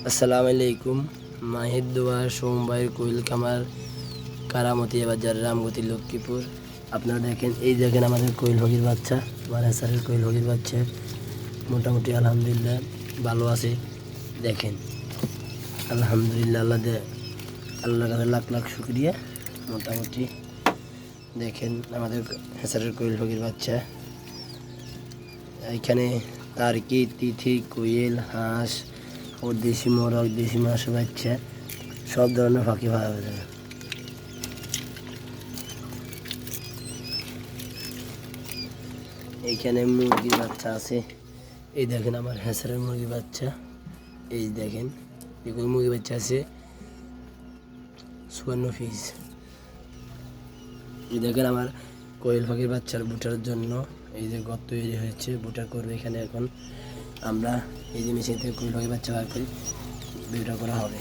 আসসালামু আলাইকুম। মাহির দোয়া সোমবার কোয়েল কামার কারামতিয়া বাজার রামগতি লক্ষ্মীপুর। আপনারা দেখেন, এই দেখেন আমাদের কোয়েল পাখির বাচ্চা, আমার স্যারের কোয়েল পাখির বাচ্চা মোটামুটি আলহামদুলিল্লাহ ভালো আছে। দেখেন আলহামদুলিল্লাহ, আল্লাহর কাছে লাখ লাখ শুকরিয়া। মোটামুটি দেখেন আমাদের স্যারের কোয়েল পাখির বাচ্চা। এখানে তার্কি, তিথি, কোয়েল, হাঁস ও দেশি মোরগ, দেশি মাছ বাচ্চা, সব ধরনের পাখি পাওয়া যায়। এইখানে মুরগির বাচ্চা আছে। এই দেখেন আমার হ্যাঁসারের মুরগির বাচ্চা। এই দেখেন এগুলো মুরগির বাচ্চা আছে 54 পিস। এই দেখেন আমার কোয়েল পাখির বাচ্চার বুটার জন্য এই যে গর্ত তৈরি হয়েছে, বুটা করবে এখানে। এখন আমরা এই যে মেশিন থেকে কোয়েল পাখির বাচ্চা বার করে বিউটা করা হবে।